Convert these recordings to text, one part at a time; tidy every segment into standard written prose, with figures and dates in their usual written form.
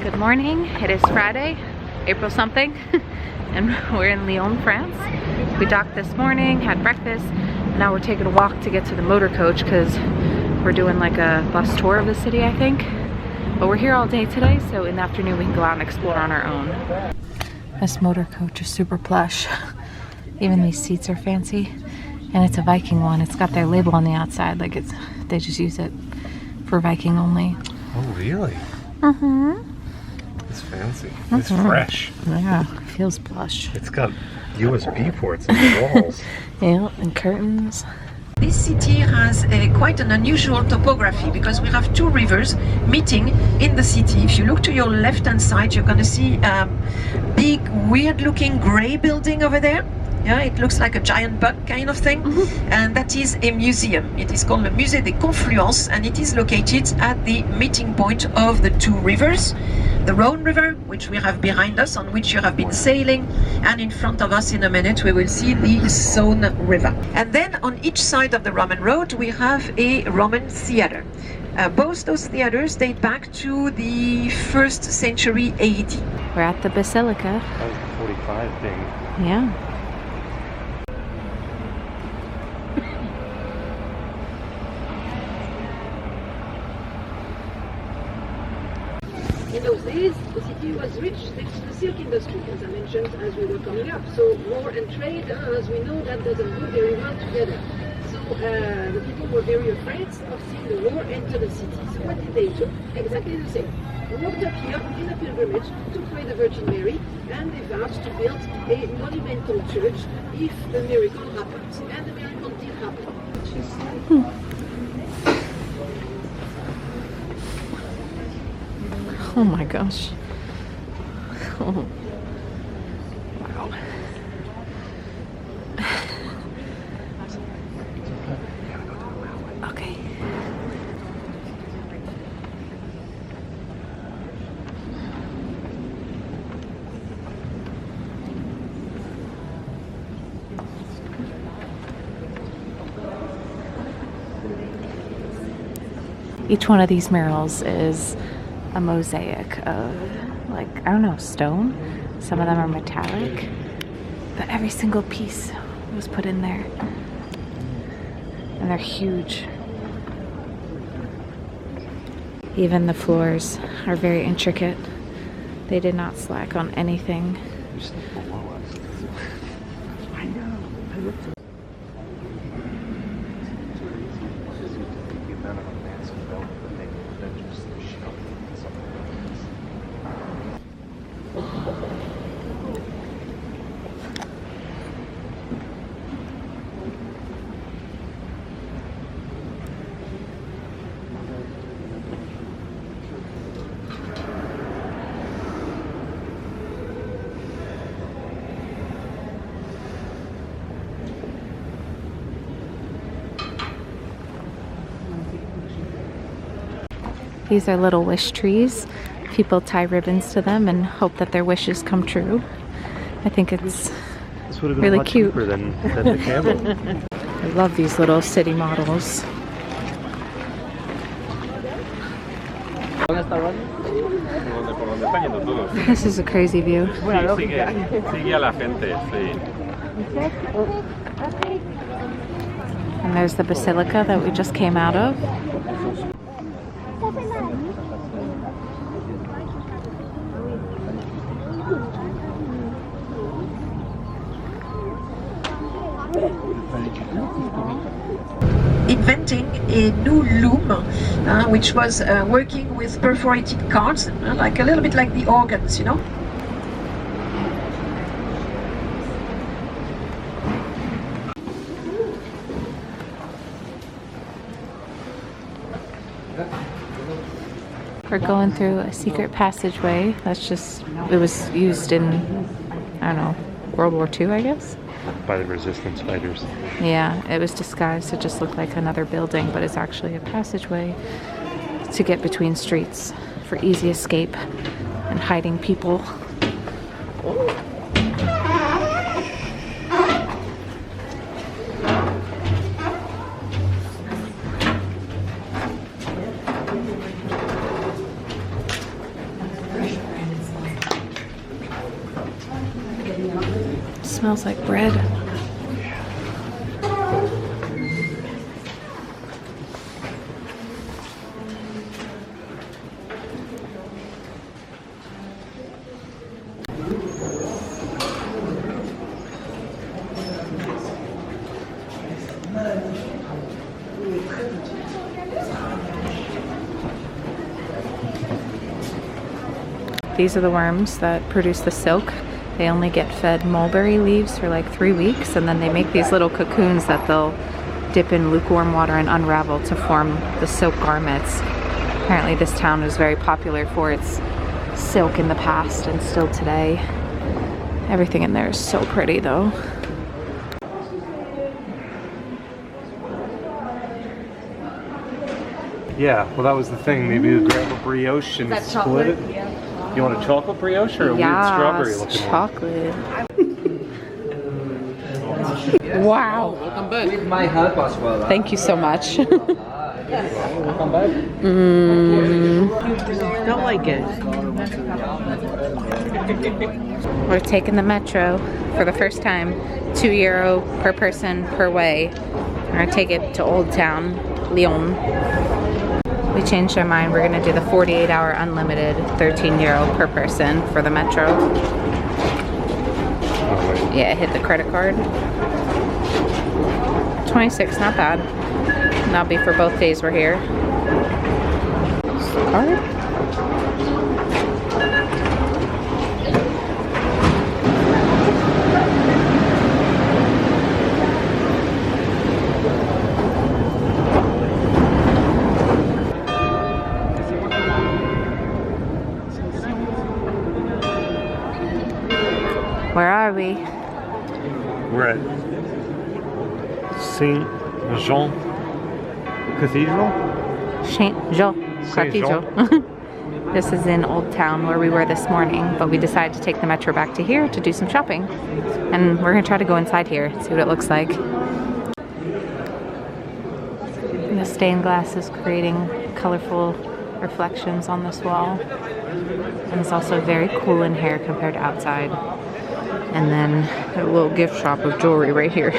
Good morning. It is Friday, April something, and we're in Lyon, France. We docked this morning, had breakfast, and now we're taking a walk to get to the motor coach because we're doing like a bus tour of the city, I think. But we're here all day today, so in the afternoon we can go out and explore on our own. This motor coach is super plush. Even these seats are fancy. And it's a Viking one. It's got their label on the outside, like they just use it for Viking only. Oh, really? Mm-hmm. It's fancy. It's fresh. Yeah, feels plush. It's got USB ports in the walls. Yeah, and curtains. This city has quite an unusual topography because we have two rivers meeting in the city. If you look to your left-hand side, you're going to see a big, weird-looking grey building over there. Yeah, it looks like a giant bug kind of thing, and that is a museum. It is called the Musée des Confluences, and it is located at the meeting point of the two rivers. The Rhone River, which we have behind us, on which you have been sailing, and in front of us in a minute we will see the Saône River. And then on each side of the Roman road we have a Roman theater. Both those theaters date back to the 1st century AD. We're at the Basilica. That was the 45 thing. Yeah. In those days, the city was rich thanks to the silk industry, as I mentioned, as we were coming up. So war and trade, as we know, that doesn't go very well together. So the people were very afraid of seeing the war enter the city. So what did they do? Exactly the same. They walked up here in a pilgrimage to pray the Virgin Mary, and they vowed to build a monumental church if the miracle happened. And the miracle did happen. Oh my gosh. Oh. Wow. Okay. Each one of these murals is a mosaic of, like, I don't know, stone. Some of them are metallic, but every single piece was put in there, and they're huge. Even the floors are very intricate. They did not slack on anything. You're still below us. I know. I looked at the amount of a massive belt that they just shoved in something like this. These are little wish trees. People tie ribbons to them and hope that their wishes come true. I think it's This would have been really much cute. cheaper than the camel. I love these little city models. This is a crazy view. Sigue a la gente, sí. And there's the basilica that we just came out of. Inventing a new loom, which was working with perforated cards, like a little bit like the organs, you know. We're going through a secret passageway. That's just, it was used in, I don't know, World War II, I guess? By the resistance fighters. Yeah, it was disguised to just look like another building, but it's actually a passageway to get between streets for easy escape and hiding people. Smells like bread. These are the worms that produce the silk. They only get fed mulberry leaves for like 3 weeks, and then they make these little cocoons that they'll dip in lukewarm water and unravel to form the silk garments. Apparently this town is very popular for its silk in the past and still today. Everything in there is so pretty though. Yeah, well that was the thing. Maybe you grab a brioche and split it. Yeah. You want a chocolate brioche or a weird strawberry looking chocolate. Wow. Welcome back. With my help as well. Thank you so much. Welcome back. Don't like it. We're taking the metro for the first time. €2 per person per way. We're gonna take it to Old Town, Lyon. We changed our mind. We're gonna do the 48-hour unlimited, €13 per person for the metro. Yeah, hit the credit card. 26, not bad. And that'll be for both days we're here. Card? Where are we? We're at Saint Jean Cathedral? Saint Jean Cathedral. This is in Old Town where we were this morning, but we decided to take the metro back to here to do some shopping. And we're gonna try to go inside here, see what it looks like. And the stained glass is creating colorful reflections on this wall. And it's also very cool in here compared to outside. And then a little gift shop of jewelry right here.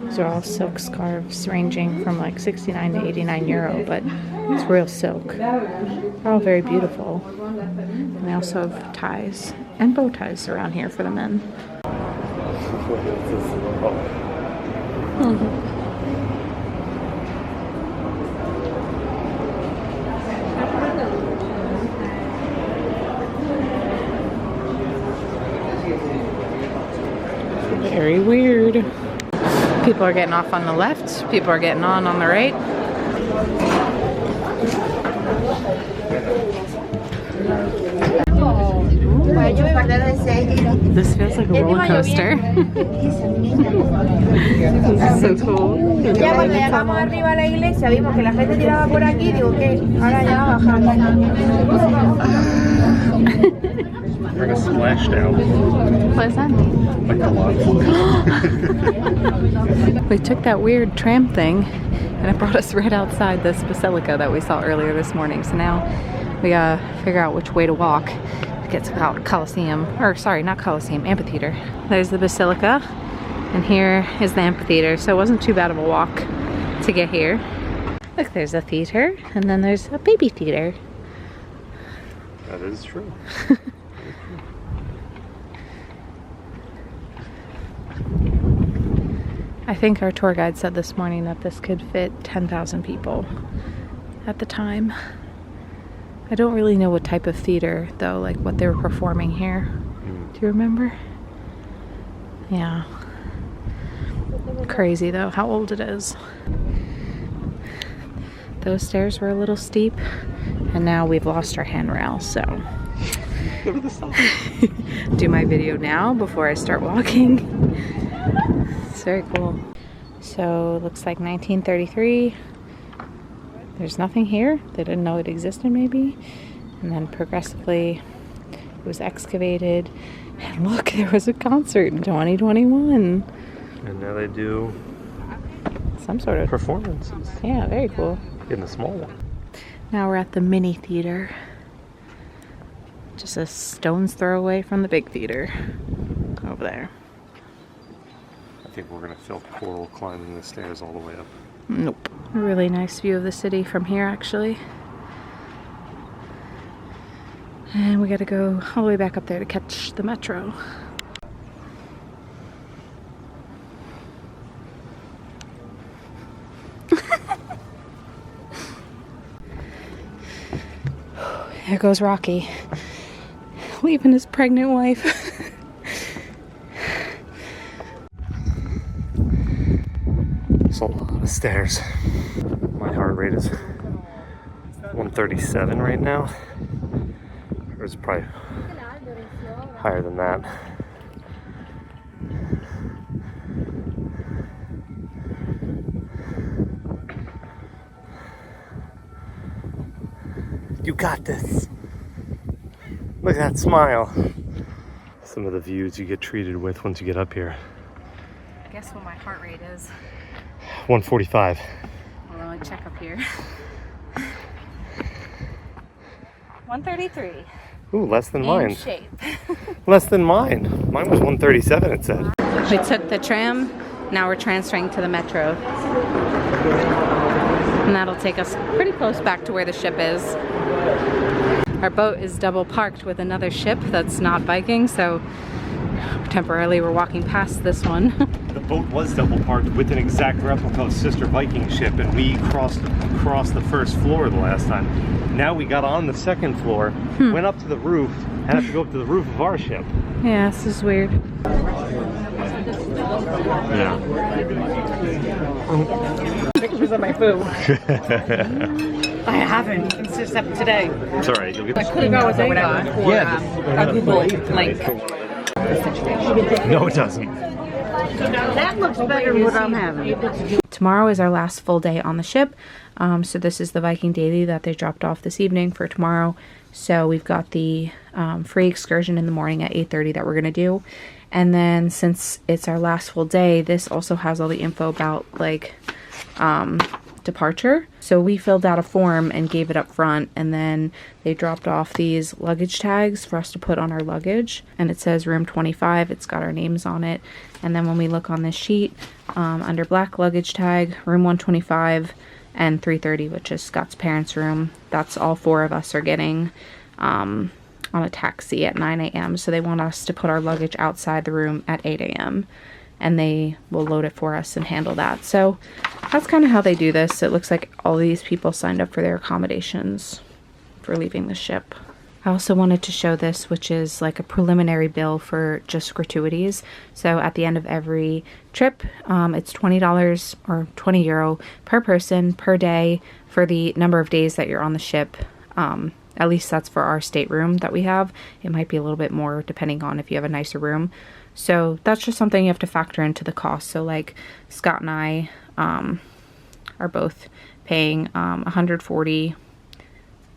These are all silk scarves ranging from like 69 to 89 euro, but it's real silk. They're all very beautiful. And they also have ties and bow ties around here for the men. Very weird. People are getting off on the left, people are getting on the right. This feels like a roller coaster. This is so cool. Ya cuando llegamos arriba a la iglesia vimos que la gente tiraba por aquí, digo que ahora ya va a bajar. We're gonna splashed out. What is that? Like the lava. We took that weird tram thing and it brought us right outside this basilica that we saw earlier this morning. So now we gotta figure out which way to walk to get to Colosseum. Or sorry, not Colosseum, amphitheater. There's the basilica and here is the amphitheater. So it wasn't too bad of a walk to get here. Look, there's a theater and then there's a baby theater. That is true. I think our tour guide said this morning that this could fit 10,000 people at the time. I don't really know what type of theater though, like what they were performing here. Do you remember? Yeah. Crazy though, how old it is. Those stairs were a little steep, and now we've lost our handrail, so Go to the side. do my video now before I start walking. It's very cool. So it looks like 1933. There's nothing here. They didn't know it existed maybe. And then progressively it was excavated. And look, there was a concert in 2021. And now they do Some sort of performances yeah, very cool. in the small one. Now we're at the mini theater. Just a stone's throw away from the big theater. Over there. I think we're gonna film Coral climbing the stairs all the way up. Nope. A really nice view of the city from here, actually. And we gotta go all the way back up there to catch the metro. There goes Rocky, leaving his pregnant wife. It's a lot of stairs. My heart rate is 137 right now. Or it's probably higher than that. You got this. Look at that smile. Some of the views you get treated with once you get up here. Guess what my heart rate is? 145. Hold on, check up here. 133. Ooh, less than mine. In shape. Less than mine. Mine was 137, it said. We took the tram. Now we're transferring to the metro. And that'll take us pretty close back to where the ship is. Our boat is double parked with another ship that's not Viking, so temporarily we're walking past this one. The boat was double parked with an exact replica of Sister Viking ship, and we crossed the first floor the last time. Now we got on the second floor, went up to the roof, and have to go up to the roof of our ship. Yeah, this is weird. Yeah. Pictures of my food. I haven't, except today. It's alright. You'll get Could have gone with whatever. Yeah. A Google link. No, it doesn't. That looks better than what I'm having. Tomorrow is our last full day on the ship. So this is the Viking Daily that they dropped off this evening for tomorrow. So we've got the free excursion in the morning at 8:30 that we're going to do. And then since it's our last full day, this also has all the info about like departure. So we filled out a form and gave it up front, and then they dropped off these luggage tags for us to put on our luggage, and it says room 25. It's got our names on it. And then when we look on this sheet, under black luggage tag, room 125 and 330, which is Scott's parents' room, that's all four of us are getting on a taxi at 9 a.m. So they want us to put our luggage outside the room at 8 a.m. and they will load it for us and handle that. So that's kind of how they do this. It looks like all these people signed up for their accommodations for leaving the ship. I also wanted to show this, which is like a preliminary bill for just gratuities. So at the end of every trip, it's $20 or €20 per person per day for the number of days that you're on the ship. At least that's for our stateroom that we have. It might be a little bit more depending on if you have a nicer room. So that's just something you have to factor into the cost. So like Scott and I are both paying $140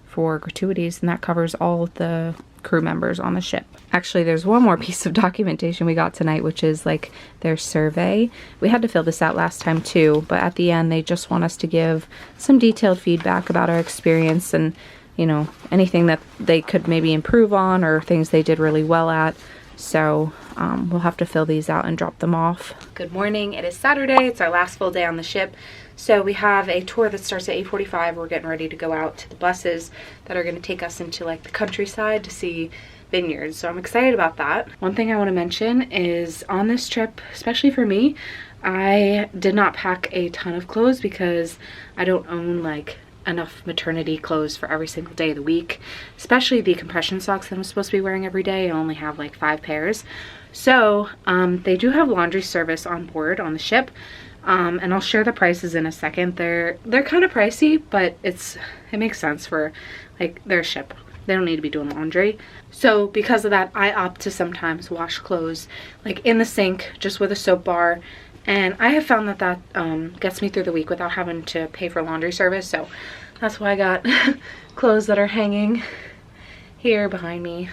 for gratuities, and that covers all of the crew members on the ship. Actually, there's one more piece of documentation we got tonight, which is like their survey. We had to fill this out last time too, but at the end they just want us to give some detailed feedback about our experience and, you know, anything that they could maybe improve on or things they did really well at. So we'll have to fill these out and drop them off. Good morning. It is Saturday. It's our last full day on the ship. So we have a tour that starts at 8:45. We're getting ready to go out to the buses that are going to take us into like the countryside to see Vineyard. So I'm excited about that. One thing I want to mention is on this trip, especially for me, I did not pack a ton of clothes because I don't own like enough maternity clothes for every single day of the week, especially the compression socks that I'm supposed to be wearing every day. I only have like 5 pairs. So they do have laundry service on board on the ship. And I'll share the prices in a second. They're kind of pricey, but it makes sense for like their ship. They don't need to be doing laundry. So because of that, I opt to sometimes wash clothes like in the sink just with a soap bar. And I have found that gets me through the week without having to pay for laundry service. So that's why I got clothes that are hanging here behind me,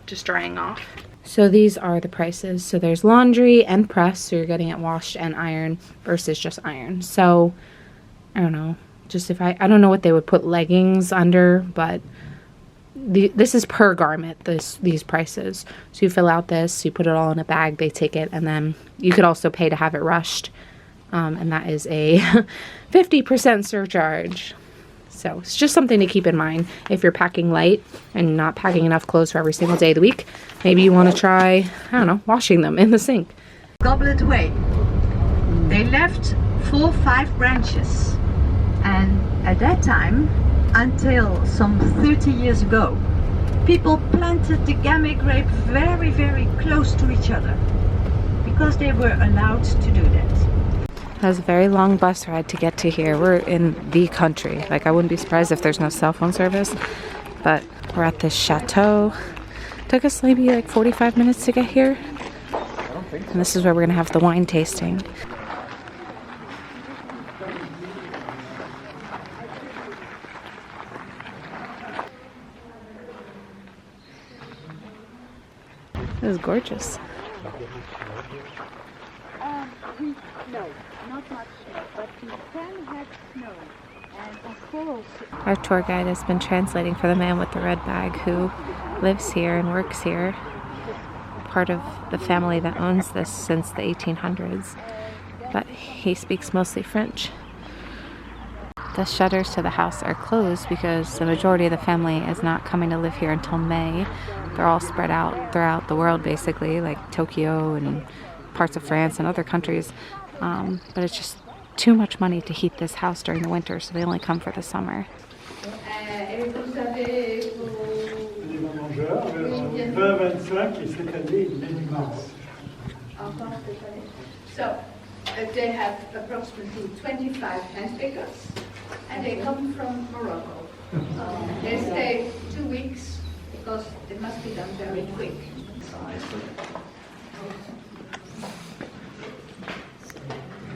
just drying off. So these are the prices. So there's laundry and press, so you're getting it washed and iron versus just iron. So I don't know, just if I don't know what they would put leggings under, but this is per garment, these prices. So you fill out this, you put it all in a bag, they take it, and then you could also pay to have it rushed, and that is a 50% surcharge. So it's just something to keep in mind if you're packing light and not packing enough clothes for every single day of the week. Maybe you want to try, I don't know, washing them in the sink. Goblet Way. They left 4 or 5 branches, and at that time, until some 30 years ago, people planted the gamay grape very, very close to each other because they were allowed to do that. That was a very long bus ride to get to here. We're in the country. Like, I wouldn't be surprised if there's no cell phone service, but we're at this chateau. Took us maybe like 45 minutes to get here. And this is where we're gonna have the wine tasting. It was gorgeous. No, not much snow, but we can have snow. And of course, Our tour guide has been translating for the man with the red bag who lives here and works here. Part of the family that owns this since the 1800s. But he speaks mostly French. The shutters to the house are closed because the majority of the family is not coming to live here until May. They're all spread out throughout the world basically, like Tokyo and parts of France and other countries. But it's just too much money to heat this house during the winter, so they only come for the summer. so they have approximately 25 hand pickers, and they come from Morocco. They stay 2 weeks because it must be done very quick.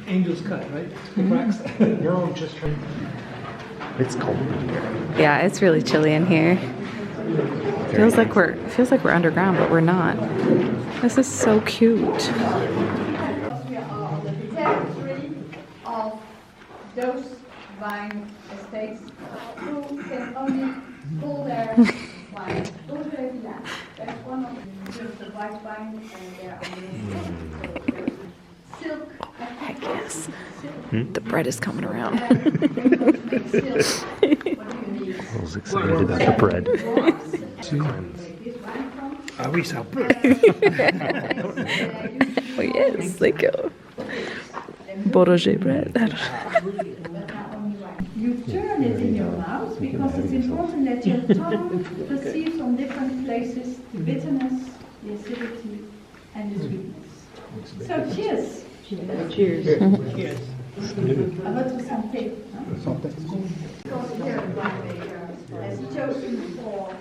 Angel's cut, right? Cracks. No, just trying. It's cold. Yeah, it's really chilly in here. Feels like we're underground, but we're not. This is so cute. We are on the territory of those wine estates who can only pull their wine. That's one of the white wine, and they are on silk. Heck yes. The bread is coming around. I was excited about the bread. Are we so Oh yes, like Bordeaux bread. You turn it in your mouth because it's important that your tongue perceives on different places the bitterness, the acidity, and the sweetness. So cheers. Cheers. Cheers. À votre santé. Because the winemaker has chosen for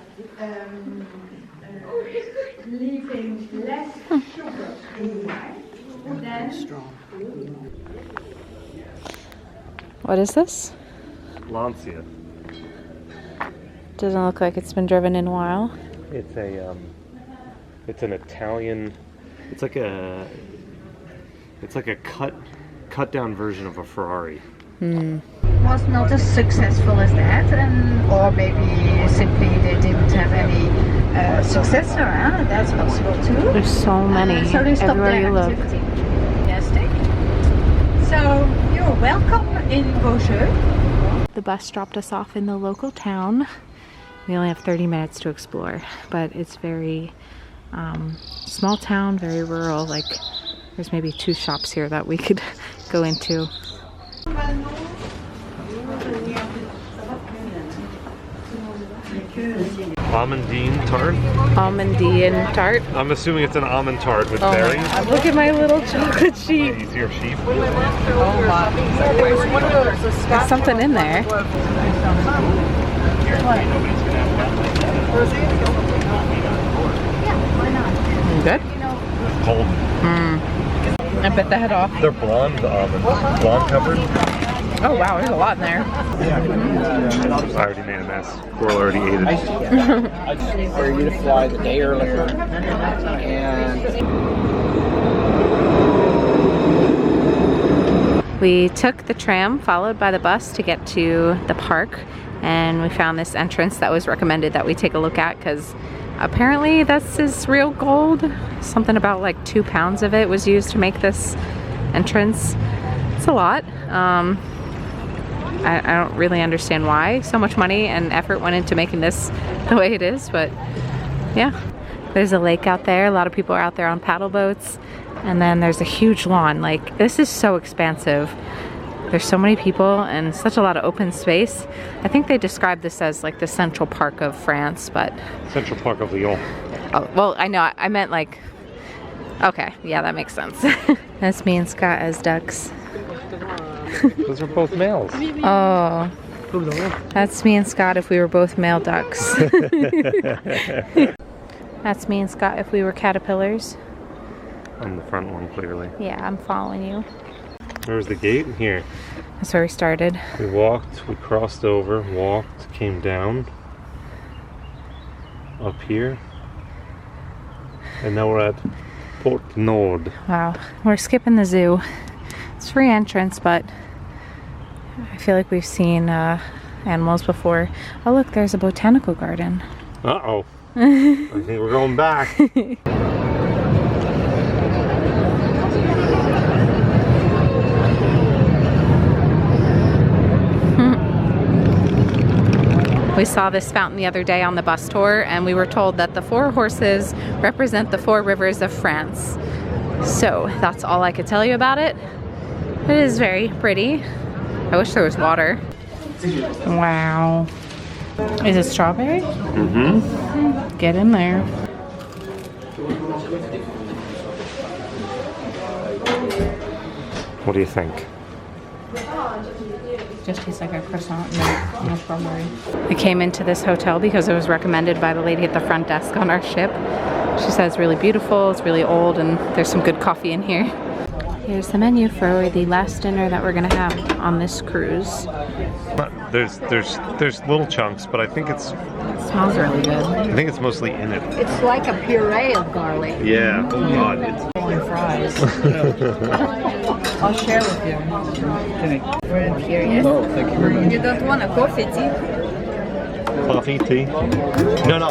leaving less sugar in the wine than. What is this? Lancia. Doesn't look like it's been driven in a while. It's it's an Italian. It's like a cut down version of a Ferrari. Was not as successful as that, or maybe simply they didn't have any successor. That's possible too. There's so many So they stopped everywhere their you look. activity. Fantastic. So you're welcome in Beaujeu. The bus dropped us off in the local town. We only have 30 minutes to explore, but it's very small town, very rural. Like there's maybe 2 shops here that we could go into. Almondine tart. Almondine tart. I'm assuming it's an almond tart with berries. Look at my little chocolate sheep. Is your sheep? Oh lot. There's something in there. Good? Cold. I bit the head off. They're blonde almonds. Blonde covered. Oh wow, there's a lot in there. I already made a mess. Coral already ate it. For you to fly the day earlier, and We took the tram followed by the bus to get to the park, and we found this entrance that was recommended that we take a look at because apparently this is real gold. Something about like 2 pounds of it was used to make this entrance. It's a lot. I don't really understand why so much money and effort went into making this the way it is, but yeah. There's a lake out there. A lot of people are out there on paddle boats. And then there's a huge lawn. Like, this is so expansive. There's so many people and such a lot of open space. I think they described this as like the Central Park of France, but... Central Park of Lyon. Oh, well, I know. I meant like... Okay, yeah, that makes sense. That's me and Scott as ducks. Those are both males. Oh, that's me and Scott if we were both male ducks. That's me and Scott if we were caterpillars. I'm the front one, clearly. Yeah, I'm following you. Where's the gate? Here. That's where we started. We walked, we crossed over, walked, came down. Up here. And now we're at Port Nord. Wow, we're skipping the zoo. It's free entrance, but I feel like we've seen animals before. Oh look, there's a botanical garden. Uh-oh. I think we're going back. We saw this fountain the other day on the bus tour, and we were told that the 4 horses represent the 4 rivers of France. So that's all I could tell you about it. It is very pretty. I wish there was water. Wow. Is it strawberry? Mm-hmm. Get in there. What do you think? Just tastes like a croissant, no strawberry. I came into this hotel because it was recommended by the lady at the front desk on our ship. She says it's really beautiful, it's really old, and there's some good coffee in here. Here's the menu for the last dinner that we're gonna have on this cruise. There's little chunks, but I think It smells really good. I think it's mostly in it. It's like a puree of garlic. Yeah. Oh God. And fries. I'll share with you. We're curious. oh, thank you very much. You don't want a coffee tea? Coffee, tea? No.